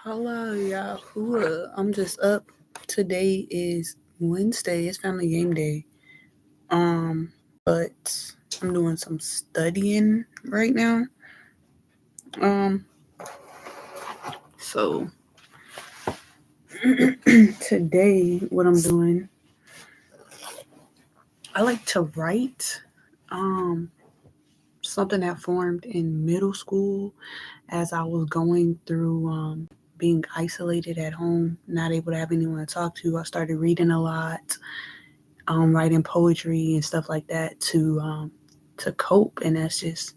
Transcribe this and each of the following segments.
Hallau, Yahuah. I'm just up. Today is Wednesday. It's family game day. But I'm doing some studying right now. Um, so today what I'm doing, I like to write. Um, Something that formed in middle school as I was going through being isolated at home, not able to have anyone to talk to. I started reading a lot, writing poetry and stuff like that to cope, and that's just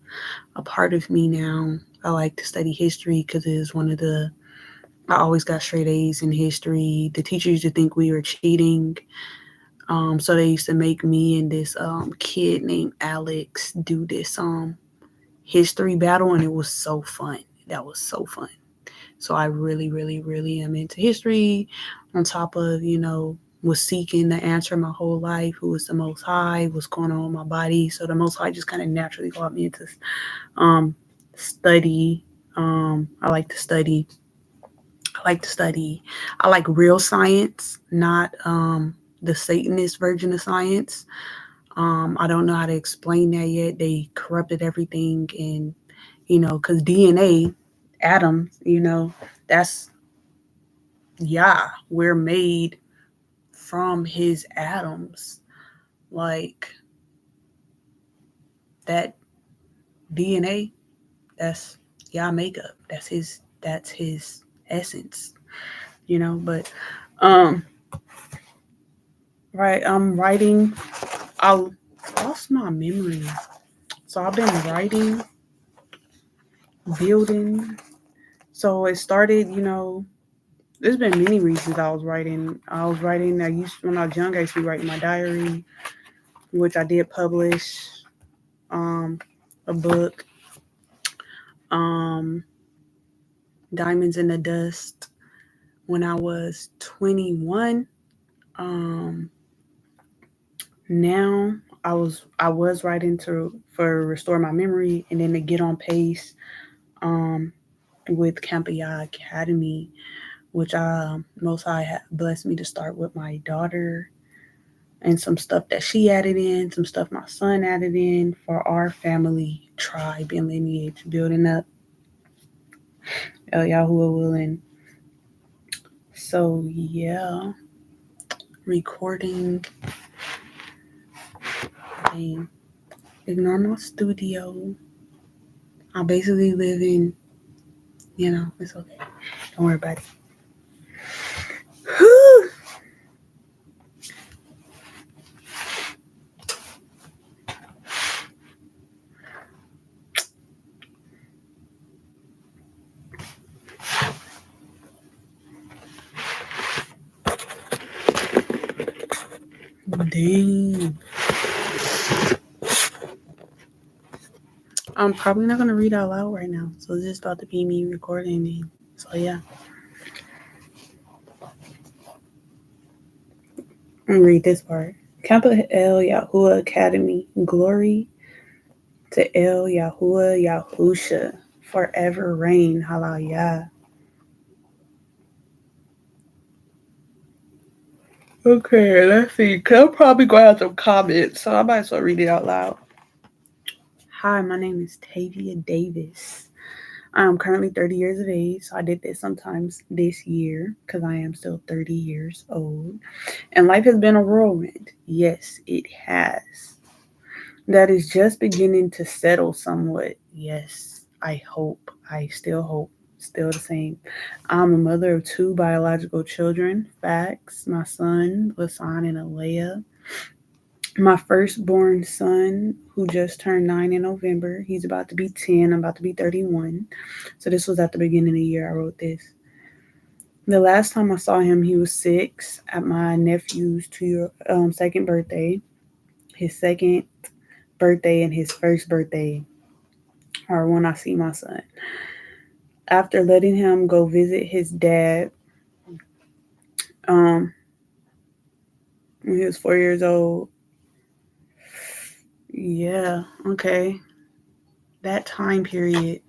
a part of me now. I like to study history because it is one of the. I always got straight A's in history. The teacher used to think we were cheating, so they used to make me and this kid named Alex do this history battle, and it was so fun. That was so fun. So I really, really, really am into history. On top of was seeking the answer my whole life. Who was the Most High? What's going on with my body? So the Most High just kind of naturally got me into um, study. I like to study. I like to study. I like real science, not the Satanist version of science. I don't know how to explain that yet. They corrupted everything, and because DNA, atoms, that's we're made from his atoms. Like that DNA, that's Yah makeup. That's his essence, but um right, I'm writing. I lost my memory. So I've been writing, building. So it started, there's been many reasons I was writing. When I was young, I used to be writing my diary, which I did publish um, a book, um, Diamonds in the Dust, when I was 21. Um, Now I was writing to for Restore My Memory, and then to get on pace um, with Camp Yahuah Academy, which Most High blessed me to start with my daughter, and some stuff that she added in, some stuff my son added in for our family tribe and lineage building up. Yahuah willing. So yeah, recording. And ignore my studio. I basically live in, it's okay. Don't worry about it. Dang. I'm probably not gonna read out loud right now. So it's just about to be me recording, and so yeah. I'm gonna read this part. Capital El Yahuah Academy. Glory to El Yahuah Yahusha. Forever reign. Hallelujah. Okay, let's see. I'll probably go have some comments, so I might as well read it out loud. Hi, my name is Tavia Davis. I'm currently 30 years of age, so I did this sometimes this year because I am still 30 years old. And life has been a whirlwind. Yes, it has. That is just beginning to settle somewhat. Yes, I hope. I still hope. Still the same. I'm a mother of two biological children. Facts. My son, Lasan and Alea. My firstborn son, who just turned 9 in November. He's about to be 10. I'm about to be 31. So this was at the beginning of the year I wrote this. The last time I saw him, he was 6 at my nephew's second birthday. His second birthday and his first birthday are when I see my son. After letting him go visit his dad, um, when he was 4 years old. Yeah, okay. That time period,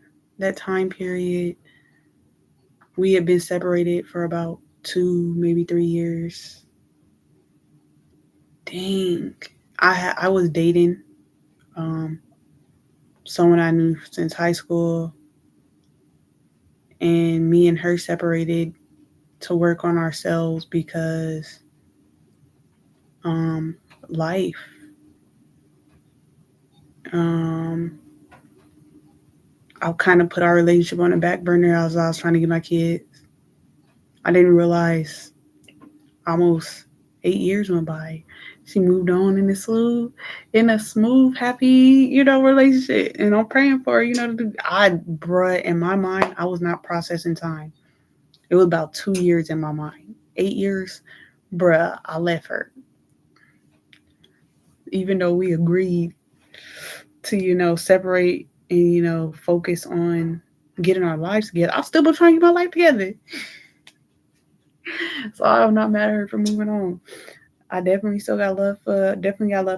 We had been separated for about 2, maybe 3 years. Dang. I was dating um, someone I knew since high school, and me and her separated to work on ourselves because um, life. Um, I kind of put our relationship on the back burner as I was trying to get my kids. I didn't realize almost 8 years went by. She moved on in a smooth, happy, relationship. And I'm praying for her, bruh, in my mind, I was not processing time. It was about 2 years in my mind. 8 years, bruh, I left her. Even though we agreed to, separate and, focus on getting our lives together, I've still been trying to get my life together. So I'm not mad at her for moving on. I definitely still got love for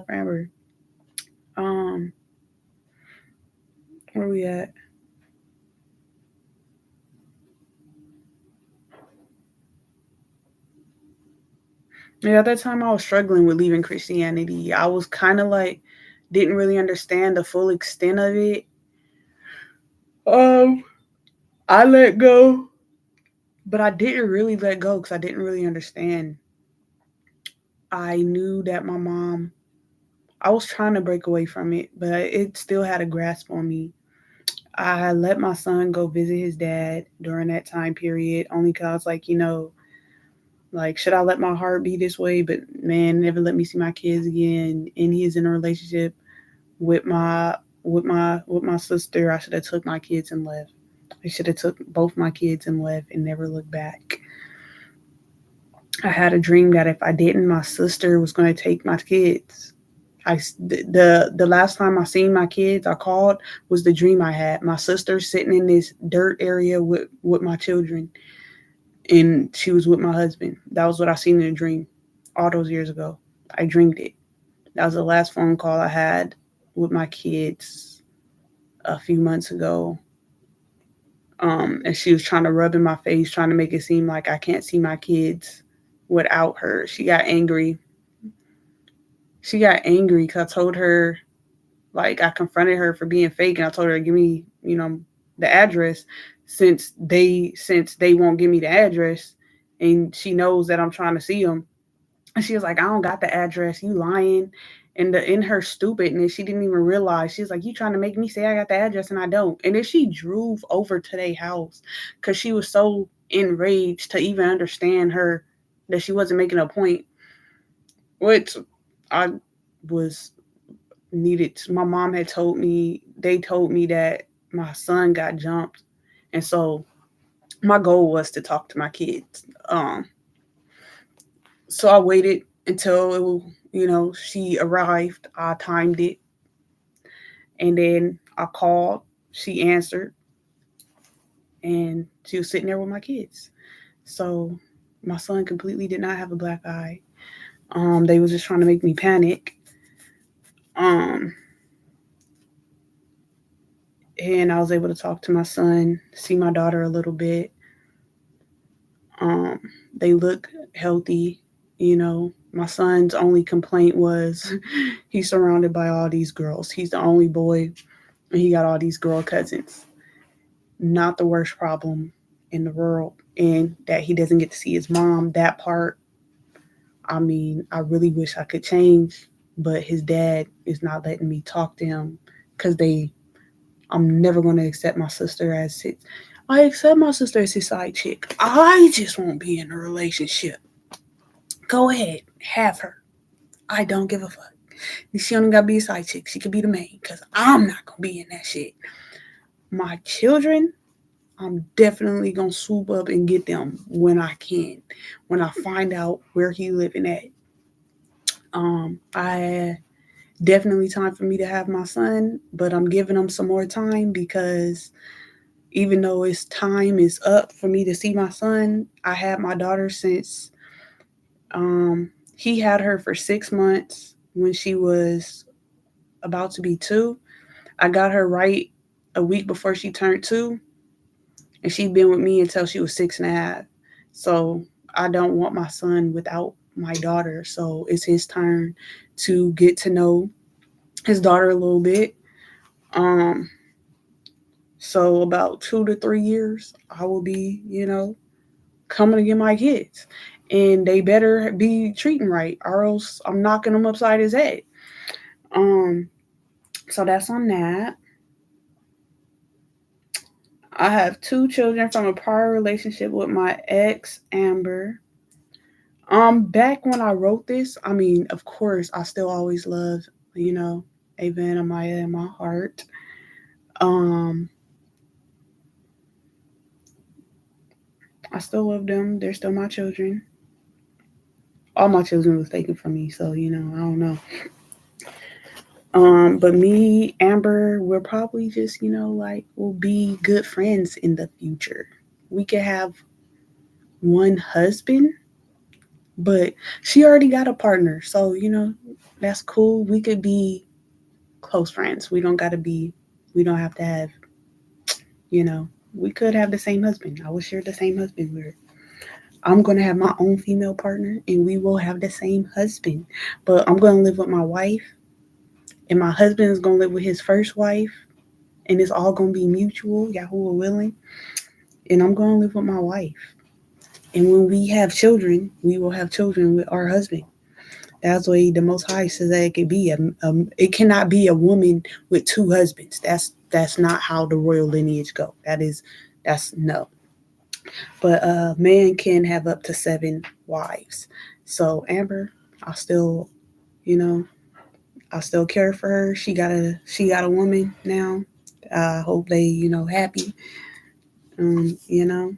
Amber. Um, where we at? Yeah, at that time I was struggling with leaving Christianity. I was kind of like didn't really understand the full extent of it. Um, I let go, but I didn't really let go because I didn't really understand. I knew that my mom. I was trying to break away from it, but it still had a grasp on me. I let my son go visit his dad during that time period, only because I was like, like, should I let my heart be this way? But man, never let me see my kids again. And he's in a relationship with my sister. I should have took my kids and left. I should have took both my kids and left and never looked back. I had a dream that if I didn't, my sister was going to take my kids. The last time I seen my kids, I called, was the dream I had. My sister sitting in this dirt area with my children, and she was with my husband. That was what I seen in a dream all those years ago. I dreamed it. That was the last phone call I had with my kids a few months ago. And she was trying to rub in my face, trying to make it seem like I can't see my kids without her. She got angry. She got angry because I told her, like, I confronted her for being fake, and I told her to give me, the address, since they won't give me the address, and she knows that I'm trying to see them. And she was like, I don't got the address. You lying. And in her stupidness, she didn't even realize. She's like, you trying to make me say I got the address and I don't. And then she drove over to their house because she was so enraged to even understand her that she wasn't making a point, which I was needed. My mom had told me, they told me that my son got jumped. And so my goal was to talk to my kids. So I waited until she arrived. I timed it, and then I called. She answered, and she was sitting there with my kids. So my son completely did not have a black eye. They was just trying to make me panic. Um, and I was able to talk to my son, see my daughter a little bit. Um, they look healthy. My son's only complaint was he's surrounded by all these girls. He's the only boy, and he got all these girl cousins. Not the worst problem in the world. And that he doesn't get to see his mom, that part, I mean, I really wish I could change, but his dad is not letting me talk to him because I'm never going to accept my sister as his. I accept my sister as his side chick. I just won't be in a relationship. Go ahead, have her. I don't give a fuck. She only gotta be a side chick. She could be the main, because I'm not gonna be in that shit. My children, I'm definitely gonna swoop up and get them when I can. When I find out where he living at. I definitely time for me to have my son, but I'm giving him some more time because even though his time is up for me to see my son, I had my daughter since he had her for 6 months when she was about to be 2. I got her right a week before she turned 2. and she'd been with me until she was 6.5. So I don't want my son without my daughter. So it's his turn to get to know his daughter a little bit. Um, so about 2 to 3 years, I will be, coming to get my kids. And they better be treating right, or else I'm knocking them upside his head. Um, so that's on that. I have 2 children from a prior relationship with my ex, Amber. Back when I wrote this, I mean, of course, I still always love, you know, Ava and Amaya in my heart. Um, I still love them. They're still my children. All my children was taken from me, so I don't know. But me, Amber, we're probably just, like we'll be good friends in the future. We could have one husband, but she already got a partner, so that's cool. We could be close friends. We don't have to have, you know, we could have the same husband. I would share the same husband with her. I'm gonna have my own female partner, and we will have the same husband. But I'm gonna live with my wife, and my husband is gonna live with his first wife, and it's all gonna be mutual, Yahuah willing. And I'm gonna live with my wife. And when we have children, we will have children with our husband. That's why the Most High says that it could be it cannot be a woman with 2 husbands. That's not how the royal lineage go. That's no. But a man can have up to 7 wives. So Amber, I still, you know, I still care for her. She got a woman now. I hope they, happy. Um, you know,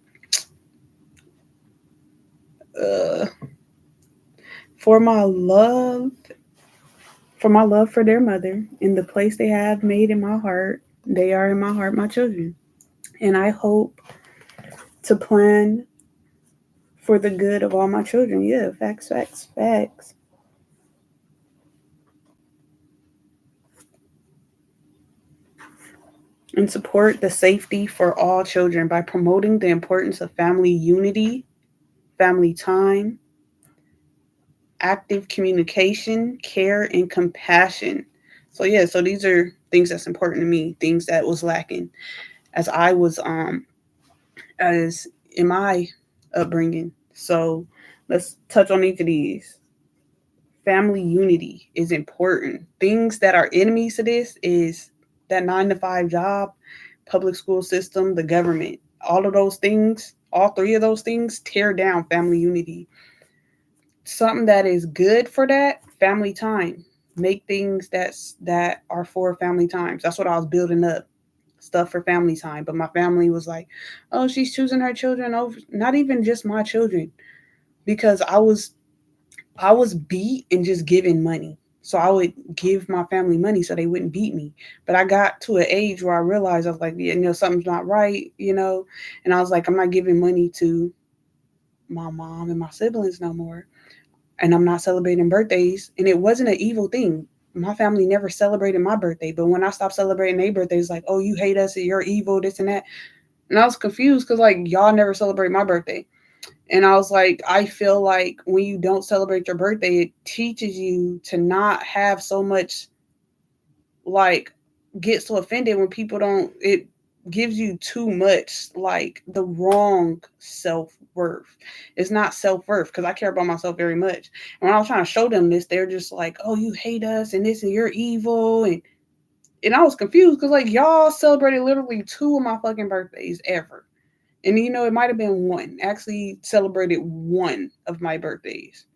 uh, for my love, for their mother and the place they have made in my heart, they are in my heart, my children, and I hope to plan for the good of all my children. Yeah, facts, facts, facts. And support the safety for all children by promoting the importance of family unity, family time, active communication, care, and compassion. So yeah, so these are things that's important to me, things that was lacking as I was as in my upbringing. So let's touch on each of these. Family unity is important. Things that are enemies to this is that 9 to 5 job, public school system, the government. All of those things, all 3 of those things tear down family unity. Something that is good for that, family time. Make things that are for family times. That's what I was building up, stuff for family time. But my family was like, "Oh, she's choosing her children over." Not even just my children, because I was beat and just giving money. So I would give my family money so they wouldn't beat me. But I got to an age where I realized I was like, yeah, something's not right. And I was like, I'm not giving money to my mom and my siblings no more. And I'm not celebrating birthdays. And it wasn't an evil thing. My family never celebrated my birthday. But when I stopped celebrating their birthdays, like, oh, you hate us and you're evil, this and that. And I was confused because, like, y'all never celebrate my birthday. And I was like, I feel like when you don't celebrate your birthday, it teaches you to not have so much, like, get so offended when people don't, it gives you too much, like, the wrong self worth. It's not self worth because I care about myself very much. And when I was trying to show them this, they're just like, oh, you hate us and this and you're evil. And I was confused because, like, y'all celebrated literally 2 of my fucking birthdays ever. And it might have been one. Actually celebrated one of my birthdays.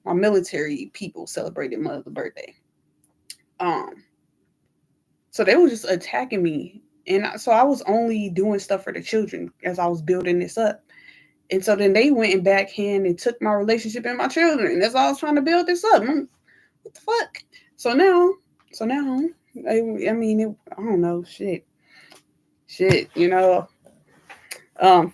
My military people celebrated my other birthday. Um, so they were just attacking me. And so I was only doing stuff for the children as I was building this up. And so then they went and backhand and took my relationship and my children. That's all I was trying to build this up. What the fuck? So now, I mean, I don't know, shit.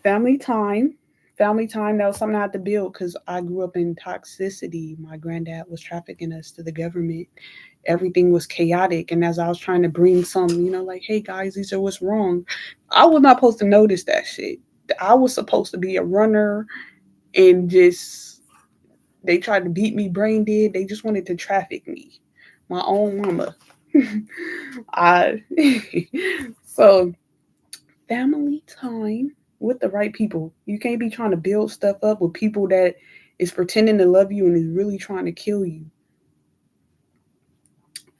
Family time. Family time, that was something I had to build because I grew up in toxicity. My granddad was trafficking us to the government. everything was chaotic. And as I was trying to bring some, like, hey guys, these are what's wrong, I was not supposed to notice that shit. I was supposed to be a runner and just, they tried to beat me brain dead. They just wanted to traffic me. My own mama. I so family time with the right people. You can't be trying to build stuff up with people that is pretending to love you and is really trying to kill you.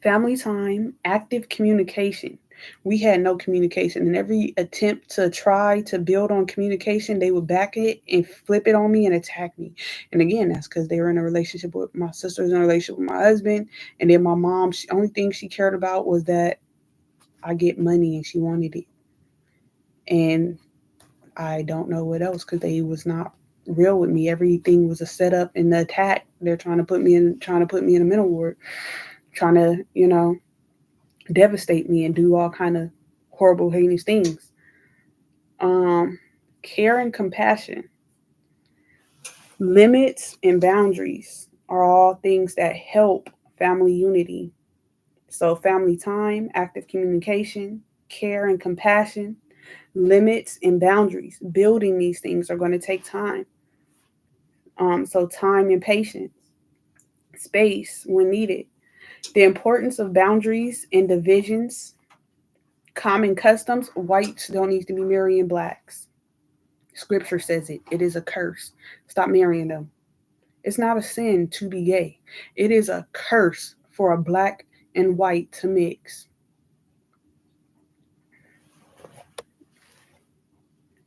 Family time, active communication. We had no communication, and every attempt to try to build on communication, they would back it and flip it on me and attack me. And again, that's because they were in a relationship with my sister's in a relationship with my husband, and then my mom. Only thing she cared about was that I get money, and she wanted it. And I don't know what else because they was not real with me. Everything was a setup and the attack. They're trying to put me in a mental ward, trying to devastate me and do all kind of horrible, heinous things. Um, Care and compassion, limits and boundaries are all things that help family unity. So, family time, active communication, care and compassion, limits and boundaries. Building these things are going to take time. So, time and patience, space when needed. The importance of boundaries and divisions, common customs. Whites don't need to be marrying blacks. Scripture says it. It is a curse. Stop marrying them. It's not a sin to be gay. It is a curse for a black and white to mix.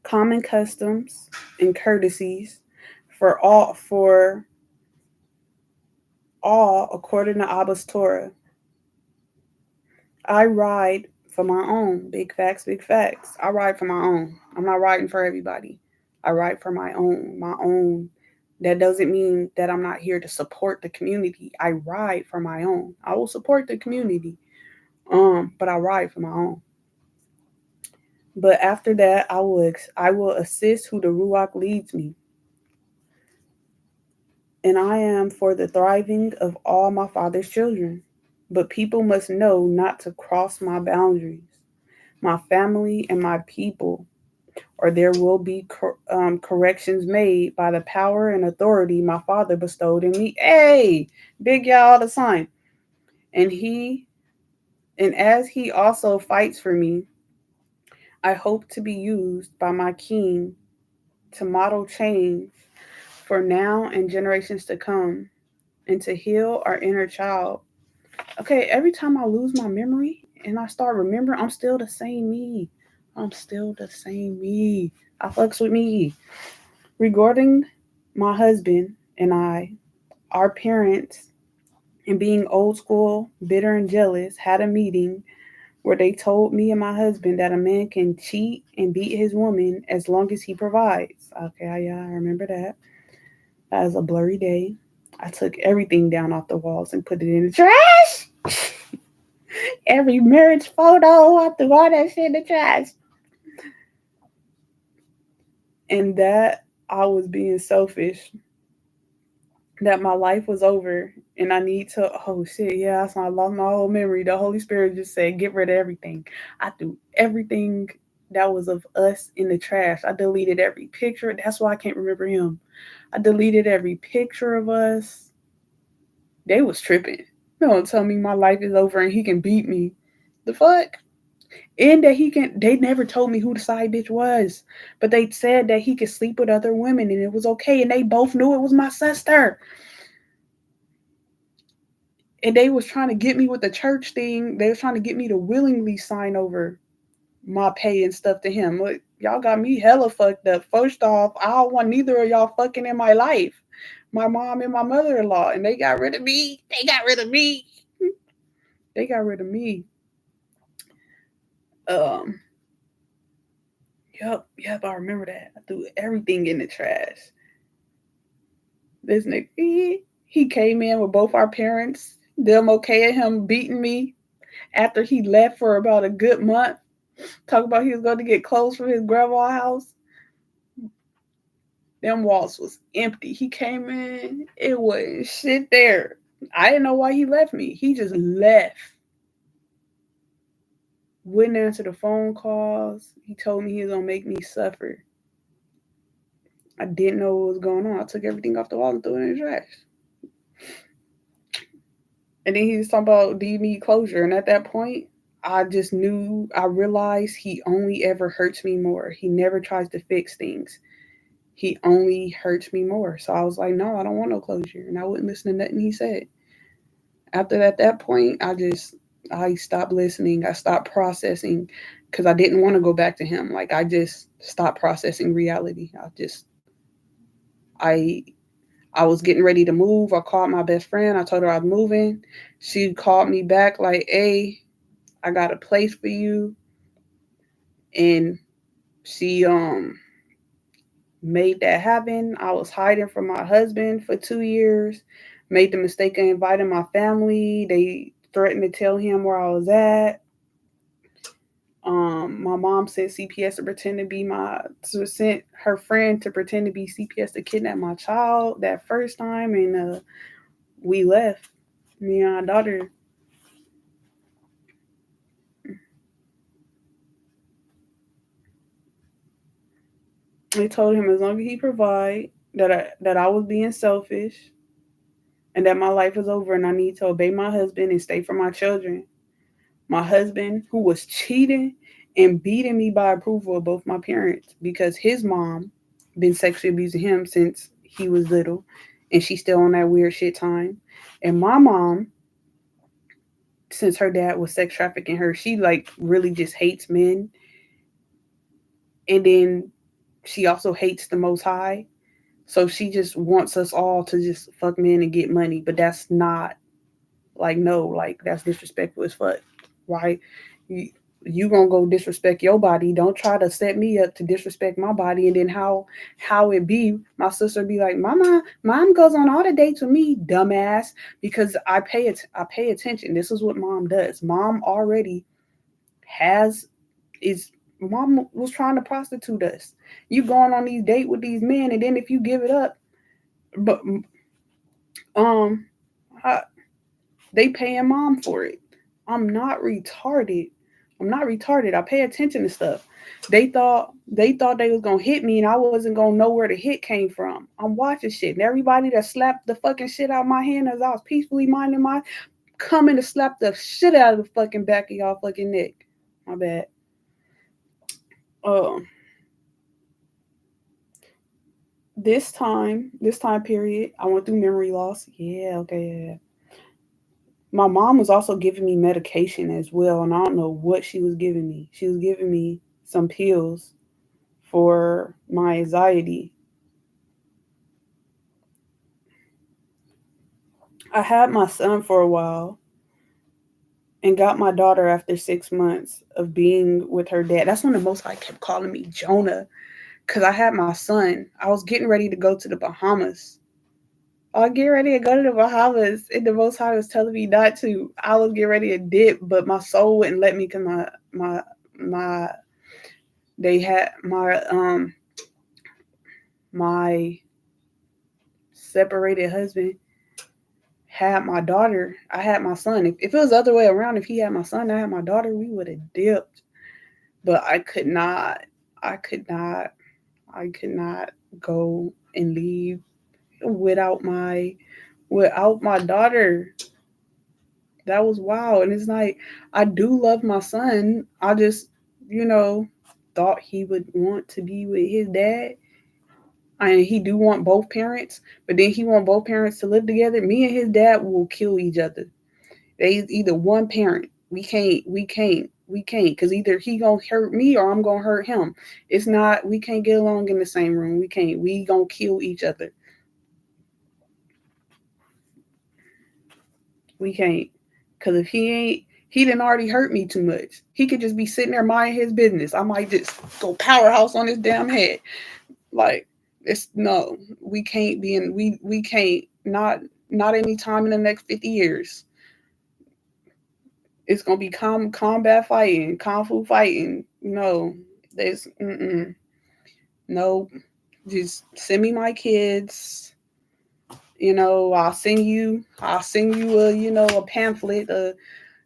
Common customs and courtesies for all according to Abba's Torah. I ride for my own. Big facts, big facts. I ride for my own. I'm not riding for everybody. I ride for my own. My own. That doesn't mean that I'm not here to support the community. I ride for my own. I will support the community. But I ride for my own. But after that, I will assist who the Ruach leads me. And I am for the thriving of all my father's children. But people must know not to cross my boundaries, my family, and my people, or there will be corrections made by the power and authority my father bestowed in me. Hey, big y'all all the time. And as he also fights for me, I hope to be used by my king to model change for now and generations to come, and to heal our inner child. Okay, every time I lose my memory and I start remembering, I'm still the same me. I'm still the same me. I fucks with me. Regarding my husband and I, our parents, and being old school, bitter, and jealous, had a meeting where they told me and my husband that a man can cheat and beat his woman as long as he provides. Okay, yeah, I remember that. That was a blurry day. I took everything down off the walls and put it in the trash. Every marriage photo, I threw all that shit in the trash. And that I was being selfish, that my life was over and I need to, oh shit, yeah, that's when I lost my whole memory. The Holy Spirit just said, get rid of everything. I threw everything that was of us in the trash. I deleted every picture. That's why I can't remember him. I deleted every picture of us. They was tripping. Don't tell me my life is over and he can beat me. The fuck? And that they never told me who the side bitch was. But they said that he could sleep with other women and it was okay. And they both knew it was my sister. And they was trying to get me with the church thing. They was trying to get me to willingly sign over my pay and stuff to him. Look, y'all got me hella fucked up. First off, I don't want neither of y'all fucking in my life. My mom and my mother-in-law. And they got rid of me. They got rid of me. They got rid of me. Um, yep, I remember that. I threw everything in the trash. This nigga, he came in with both our parents, them okay at him beating me after he left for about a good month. Talk about he was going to get clothes from his grandma's house. Them walls was empty. He came in, it wasn't shit there. I didn't know why he left me. He just left. Wouldn't answer the phone calls. He told me he was gonna make me suffer. I didn't know what was going on. I took everything off the wall and threw it in the trash. And then he was talking about, do you need closure? And at that point, I just knew, I realized he only ever hurts me more. He never tries to fix things. He only hurts me more. So I was like, no, I don't want no closure. And I wouldn't listen to nothing he said. After that point, I stopped listening. I stopped processing because I didn't want to go back to him. Like I just stopped processing reality. I I was getting ready to move. I called my best friend. I told her I was moving. She called me back like, "Hey, I got a place for you." And she made that happen. I was hiding from my husband for 2 years. Made the mistake of inviting my family. They threatened to tell him where I was at. My mom sent CPS to pretend to be sent her friend to pretend to be CPS to kidnap my child that first time, and we left. Me and our daughter. They told him as long as he provide that I was being selfish and that my life was over and I need to obey my husband and stay for my children. My husband, who was cheating and beating me by approval of both my parents because his mom been sexually abusing him since he was little and she's still on that weird shit time. And my mom, since her dad was sex trafficking her, she like really just hates men. And then she also hates the most high. So she just wants us all to just fuck men and get money. But that's not like no, like that's disrespectful as fuck. Right? You, you gonna go disrespect your body. Don't try to set me up to disrespect my body. And then how it be, my sister be like, mom goes on all the dates with me, dumbass, because I pay attention. This is what mom does. Mom already has is mom was trying to prostitute us. You going on these date with these men, and then if you give it up, but um, I, they paying mom for it. I'm not retarded. I'm not retarded. I pay attention to stuff. They thought they was gonna hit me, and I wasn't gonna know where the hit came from. I'm watching shit, and everybody that slapped the fucking shit out of my hand as I was peacefully minding my coming to slap the shit out of the fucking back of y'all fucking neck. My bad. Um, this time period, I went through memory loss. Yeah, okay, yeah. My mom was also giving me medication as well, and I don't know what she was giving me. She was giving me some pills for my anxiety. I had my son for a while and got my daughter after 6 months of being with her dad. That's when the Most High kept calling me Jonah because I had my son. I was getting ready to go to the Bahamas. I'll get ready to go to the Bahamas, and the Most High was telling me not to. I was getting ready to dip, but my soul wouldn't let me because my they had my separated husband had my daughter. I had my son. If it was the other way around, if he had my son, I had my daughter, we would have dipped. But I could not. I could not. I could not go and leave without my daughter. That was wild. And it's like I do love my son. I just, you know, thought he would want to be with his dad. And he do want both parents, but then he want both parents to live together. Me and his dad will kill each other. They either one parent. We can't, because either he gonna hurt me or I'm gonna hurt him. It's not. We can't get along in the same room. We can't. We gonna kill each other. We can't. Cause if he didn't already hurt me too much. He could just be sitting there minding his business. I might just go powerhouse on his damn head. Like it's no, we can't be in. We can't. Not any time in the next 50 years. It's gonna be combat fighting, kung fu fighting. No, there's no. Just send me my kids, I'll send you a pamphlet, a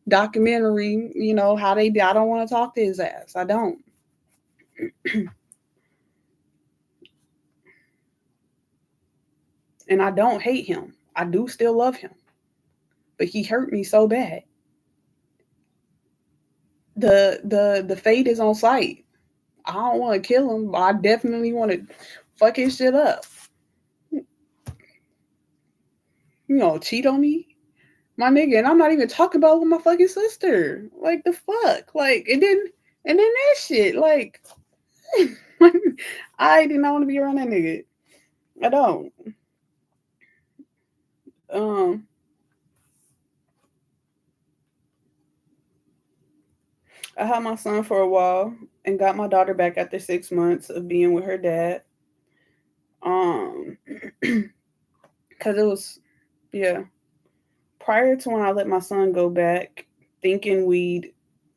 documentary, how they I don't want to talk to his ass. I don't. And I don't hate him. I do still love him. But he hurt me so bad. The fate is on sight. I don't want to kill him, but I definitely want to fuck his shit up. Cheat on me, my nigga, and I'm not even talking about with my fucking sister. Like the fuck, like and then that shit, like I did not want to be around that nigga. I don't. Um, I had my son for a while and got my daughter back after 6 months of being with her dad. Um, because it was, yeah, prior to when I let my son go back, thinking we'd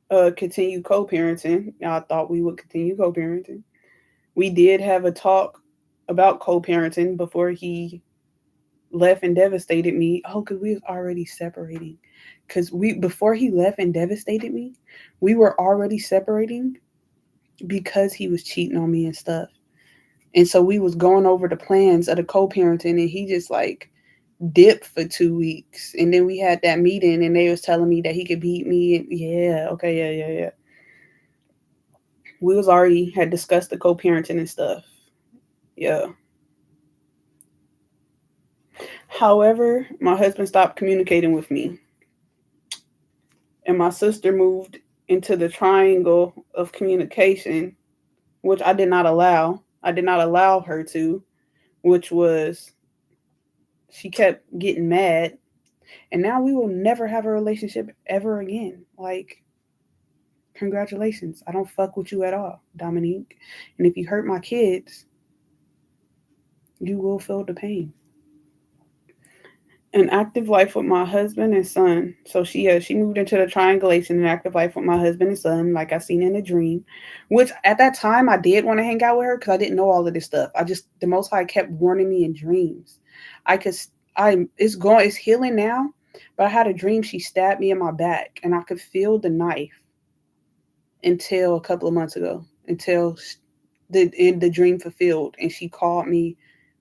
continue co-parenting. I thought we would continue co-parenting. We did have a talk about co-parenting before he left and devastated me. Oh, because we was already separating. Because before he left and devastated me, we were already separating because he was cheating on me and stuff. And so we was going over the plans of the co-parenting, and he just like dipped for 2 weeks. And then we had that meeting, and they was telling me that he could beat me. And yeah, okay, yeah. We was already had discussed the co-parenting and stuff. Yeah. However, my husband stopped communicating with me, and my sister moved into the triangle of communication, which I did not allow. I did not allow her to, which was she kept getting mad, and now we will never have a relationship ever again. Like, congratulations. I don't fuck with you at all, Dominique. And if you hurt my kids, you will feel the pain. An active life with my husband and son. So she moved into the triangulation and active life with my husband and son, like I seen in a dream. Which at that time I did want to hang out with her because I didn't know all of this stuff. I just the Most High kept warning me in dreams. I could it's healing now, but I had a dream she stabbed me in my back and I could feel the knife until a couple of months ago, until the dream fulfilled, and she called me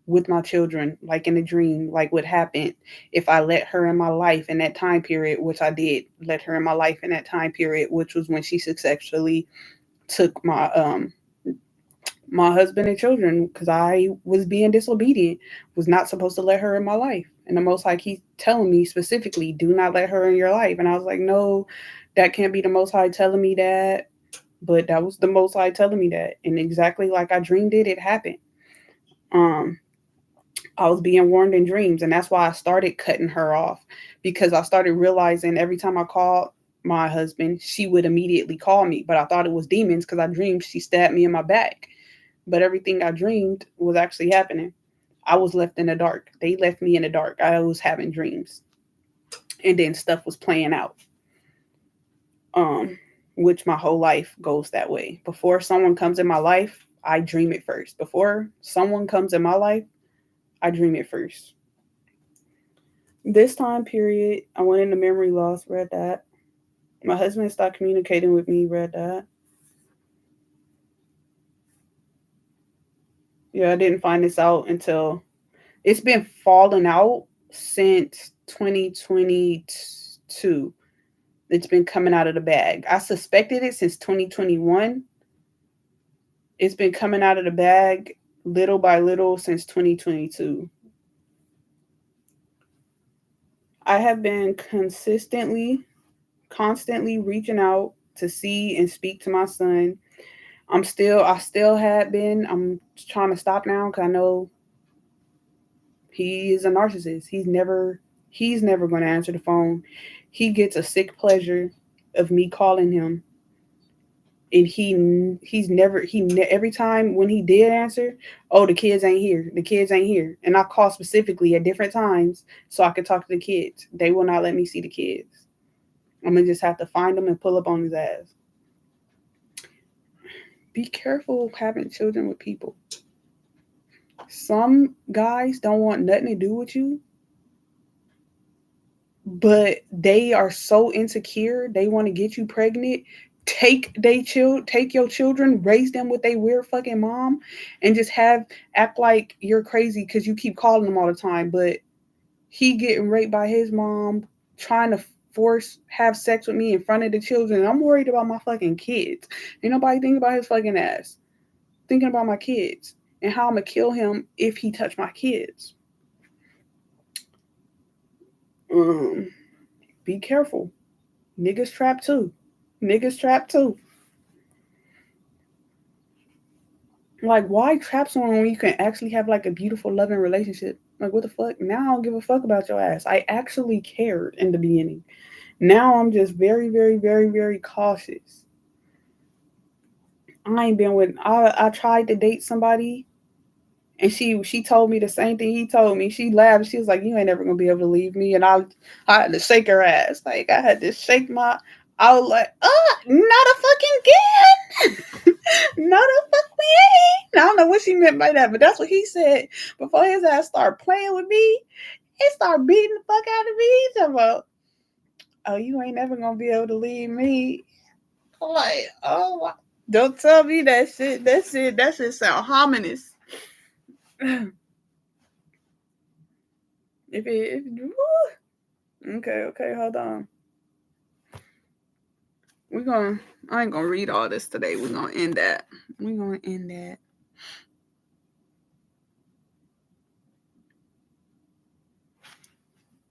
with my children, like in a dream, like what happened if I let her in my life in that time period, which I did let her in my life in that time period, which was when she successfully took my husband and children because I was being disobedient, was not supposed to let her in my life. And the Most High keeps telling me specifically, do not let her in your life. And I was like, no, that can't be the Most High telling me that. But that was the Most High telling me that. And exactly like I dreamed it happened. Um, I was being warned in dreams, and that's why I started cutting her off because I started realizing every time I called my husband, she would immediately call me. But I thought it was demons because I dreamed she stabbed me in my back. But everything I dreamed was actually happening. I was left in the dark. They left me in the dark. I was having dreams, and then stuff was playing out. Um, which my whole life goes that way. Before someone comes in my life, I dream it first. Before someone comes in my life, I dream it first. This time period, I went into memory loss, read that. My husband stopped communicating with me, read that. Yeah, I didn't find this out until it's been falling out since 2022. It's been coming out of the bag. I suspected it since 2021. It's been coming out of the bag little by little since 2022. I have been constantly reaching out to see and speak to my son. I still have been. I'm trying to stop now because I know he is a narcissist. He's never going to answer the phone. He gets a sick pleasure of me calling him, and every time when he did answer, oh, the kids ain't here. The kids ain't here, and I call specifically at different times so I could talk to the kids. They will not let me see the kids. I'm gonna just have to find them and pull up on his ass. Be careful having children with people. Some guys don't want nothing to do with you, but they are so insecure. They want to get you pregnant. Take your children, raise them with a weird fucking mom, and just act like you're crazy because you keep calling them all the time. But he getting raped by his mom, trying to force have sex with me in front of the children. I'm worried about my fucking kids. Ain't nobody thinking about his fucking ass. Thinking about my kids and how I'm gonna kill him if he touch my kids. Um, be careful. Niggas trapped too. Niggas trapped too. Like, why trap someone when you can actually have like a beautiful, loving relationship? Like, what the fuck? Now I don't give a fuck about your ass. I actually cared in the beginning. Now I'm just very, very, very, very cautious. I ain't been with. I tried to date somebody, and she told me the same thing he told me. She laughed. She was like, "You ain't never gonna be able to leave me." And I had to shake her ass. Like I had to shake my. I was like, not a fucking again. Not a fuck we ain't. I don't know what she meant by that, but that's what he said before his ass started playing with me. He started beating the fuck out of me. He's talking about, oh, you ain't never gonna be able to leave me. I'm like, oh, my. Don't tell me that shit. That shit sound ominous. Okay, hold on. I ain't gonna read all this today. We're gonna end that. We're gonna end that.